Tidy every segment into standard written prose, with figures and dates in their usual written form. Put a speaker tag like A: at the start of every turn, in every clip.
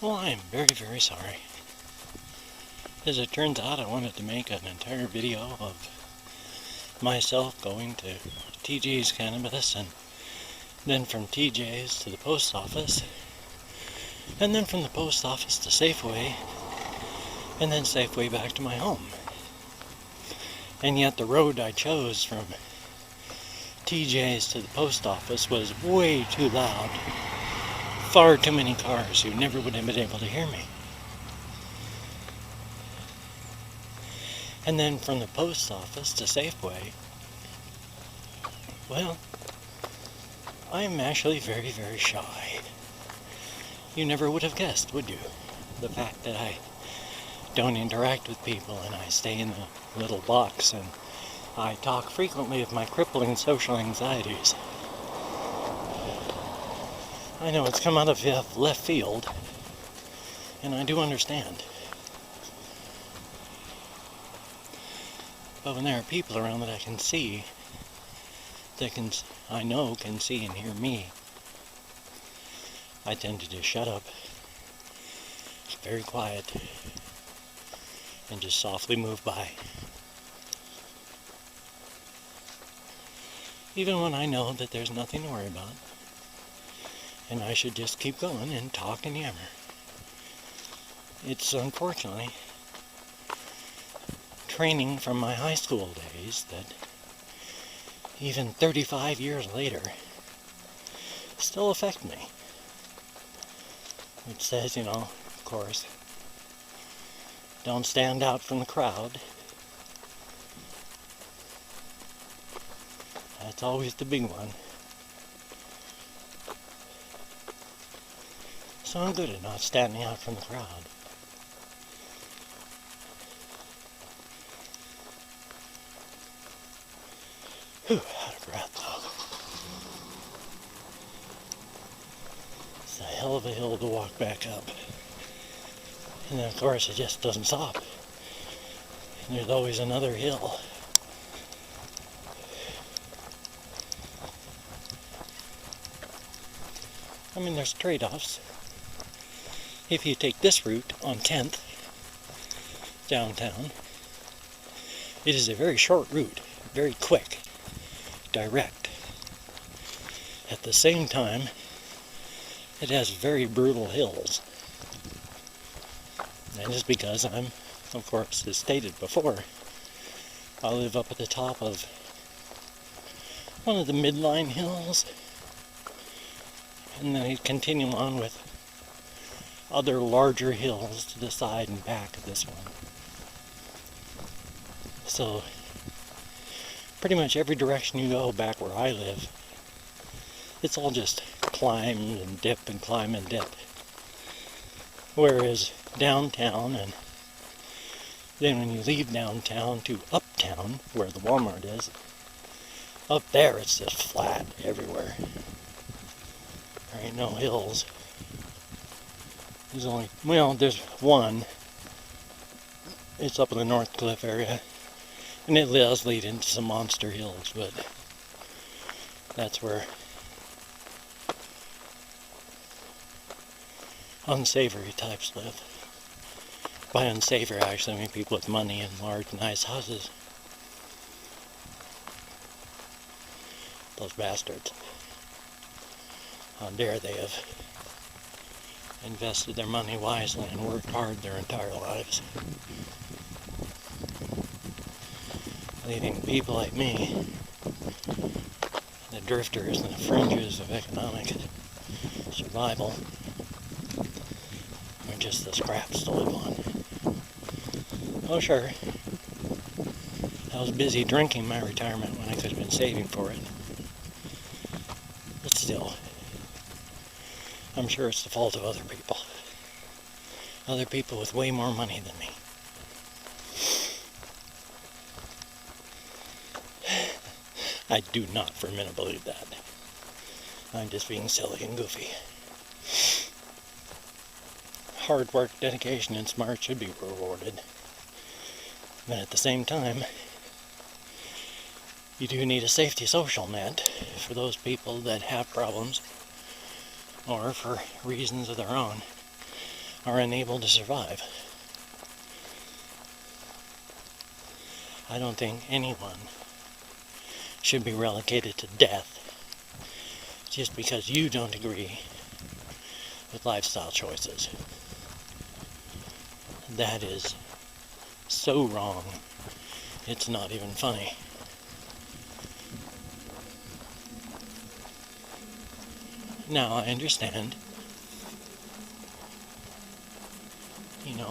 A: Well, I am very, very sorry. As it turns out, I wanted to make an entire video of myself going to TJ's Cannabis, and then from TJ's to the post office, and then from the post office to Safeway, and then Safeway back to my home. And yet the road I chose from TJ's to the post office was way too loud. Far too many cars who never would have been able to hear me. And then from the post office to Safeway, well, I'm actually very, very shy. You never would have guessed, would you? The fact that I don't interact with people and I stay in a little box and I talk frequently of my crippling social anxieties. I know it's come out of left field, and I do understand. But when there are people around that I can see, I know can see and hear me, I tend to just shut up, very quiet, and just softly move by. Even when I know that there's nothing to worry about, and I should just keep going and talk and yammer. It's unfortunately training from my high school days that even 35 years later still affect me. It says, of course, don't stand out from the crowd. That's always the big one. So I'm good at not standing out from the crowd. Whew, out of breath though. It's a hell of a hill to walk back up. And then of course it just doesn't stop. And there's always another hill. I mean, there's trade-offs. If you take this route on 10th, downtown, it is a very short route, very quick, direct. At the same time, it has very brutal hills. And just because I'm, of course, as stated before, I live up at the top of one of the midline hills, and then I continue on with other larger hills to the side and back of this one. So, pretty much every direction you go back where I live, it's all just climb and dip and climb and dip. Whereas downtown, and then when you leave downtown to uptown, where the Walmart is, up there it's just flat everywhere. There ain't no hills. There's one. It's up in the North Cliff area, and it does lead into some monster hills, but that's where unsavory types live. By unsavory, I actually mean people with money and large, nice houses. Those bastards. How dare they have invested their money wisely and worked hard their entire lives, leaving people like me, the drifters and the fringes of economic survival, are just the scraps to live on. Oh sure, I was busy drinking my retirement when I could have been saving for it, but still, I'm sure it's the fault of other people. Other people with way more money than me. I do not for a minute believe that. I'm just being silly and goofy. Hard work, dedication, and smart should be rewarded. But at the same time, you do need a safety social net for those people that have problems, or for reasons of their own, are unable to survive. I don't think anyone should be relegated to death just because you don't agree with lifestyle choices. That is so wrong, it's not even funny. Now, I understand,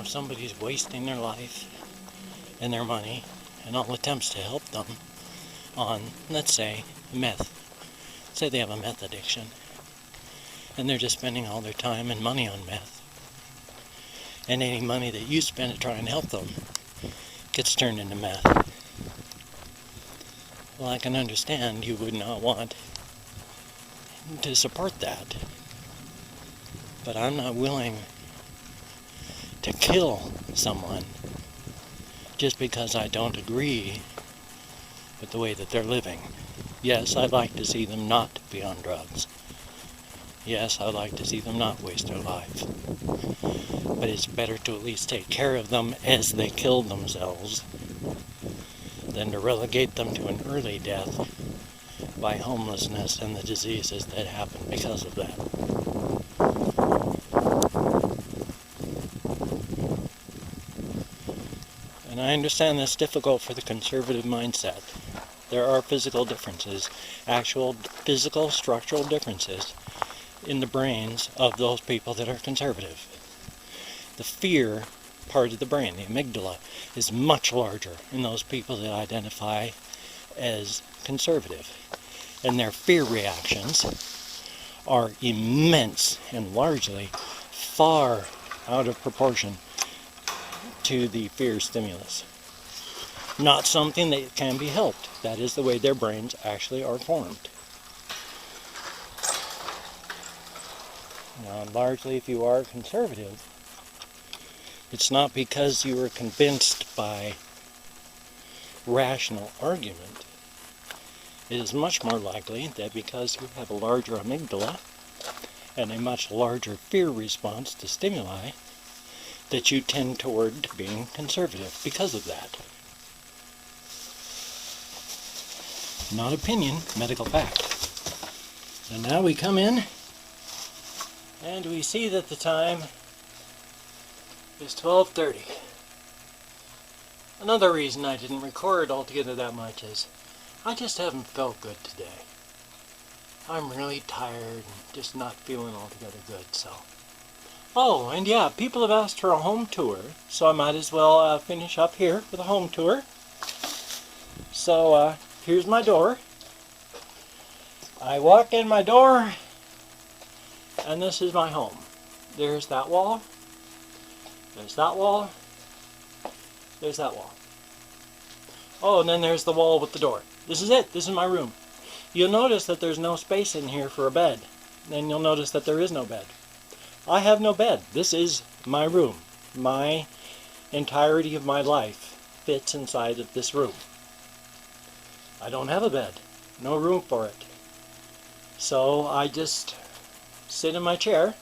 A: if somebody's wasting their life and their money and all attempts to help them on, let's say, meth. Say they have a meth addiction, and they're just spending all their time and money on meth. And any money that you spend to try and help them gets turned into meth. Well, I can understand you would not want to support that. But I'm not willing to kill someone just because I don't agree with the way that they're living. Yes, I'd like to see them not be on drugs. Yes, I'd like to see them not waste their life. But it's better to at least take care of them as they kill themselves than to relegate them to an early death by homelessness and the diseases that happen because of that. And I understand that's difficult for the conservative mindset. There are physical differences, actual physical structural differences in the brains of those people that are conservative. The fear part of the brain, the amygdala, is much larger in those people that identify as conservative. And their fear reactions are immense and largely far out of proportion to the fear stimulus. Not something that can be helped. That is the way their brains actually are formed. Now, largely, if you are conservative, it's not because you were convinced by rational argument. It is much more likely that because you have a larger amygdala and a much larger fear response to stimuli, that you tend toward being conservative because of that. Not opinion, medical fact. And now we come in and we see that the time is 12:30. Another reason I didn't record altogether that much is I just haven't felt good today. I'm really tired and just not feeling altogether good, so. Oh, and yeah, people have asked for a home tour, so I might as well finish up here with a home tour. So, here's my door. I walk in my door, and this is my home. There's that wall. There's that wall. There's that wall. Oh, and then there's the wall with the door. This is it. This is my room. You'll notice that there's no space in here for a bed. Then you'll notice that there is no bed. I have no bed. This is my room. My entirety of my life fits inside of this room. I don't have a bed. No room for it. So I just sit in my chair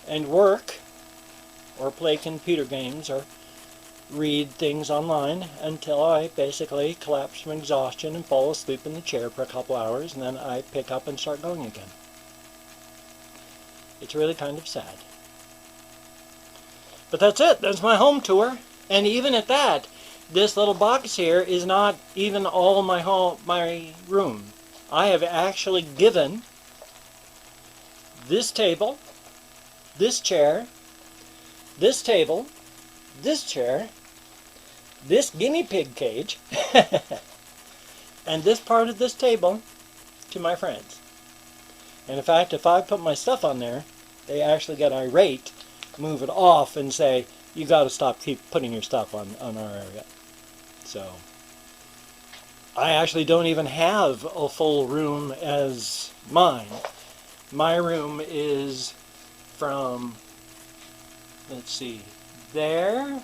A: and work or play computer games or read things online until I basically collapse from exhaustion and fall asleep in the chair for a couple hours, and then I pick up and start going again. It's really kind of sad. But that's it. That's my home tour. And even at that, this little box here is not even all my room. I have actually given this table, this chair, this table, this chair, this guinea pig cage, and this part of this table to my friends. And in fact, if I put my stuff on there, they actually get irate, move it off, and say, you got to keep putting your stuff on our area. So, I actually don't even have a full room as mine. My room is from, let's see, there,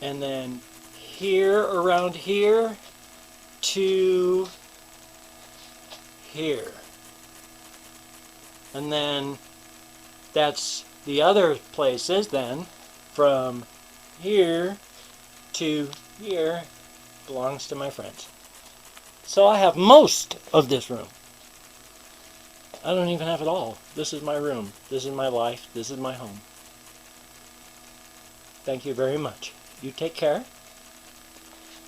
A: and then here, around here, to here. And then That's the other places then, from here to here, belongs to my friends. So I have most of this room. I don't even have it all. This is my room. This is my life. This is my home. Thank you very much. You take care.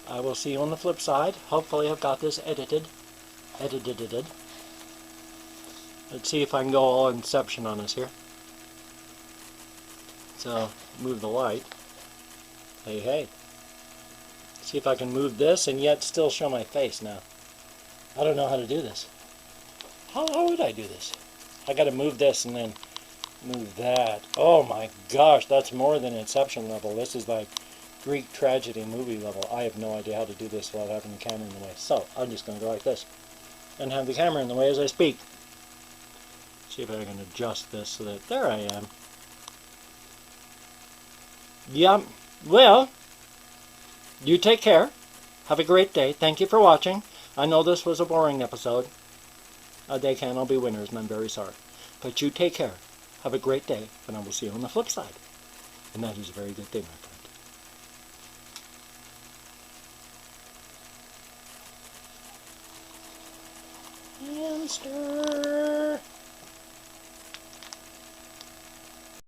A: I will see you on the flip side. Hopefully I've got this edited. Let's see if I can go all Inception on us here. So, move the light. Hey, hey. See if I can move this and yet still show my face now. I don't know how to do this. How would I do this? I gotta move this and then move that. Oh my gosh, that's more than Inception level. This is like Greek tragedy movie level. I have no idea how to do this without having the camera in the way. So, I'm just gonna go like this. And have the camera in the way as I speak. See if I can adjust this so that, there I am. Yep. Well, you take care. Have a great day. Thank you for watching. I know this was a boring episode. They can't all be winners, and I'm very sorry. But you take care. Have a great day, and I will see you on the flip side. And that is a very good thing, my friend. Hamster.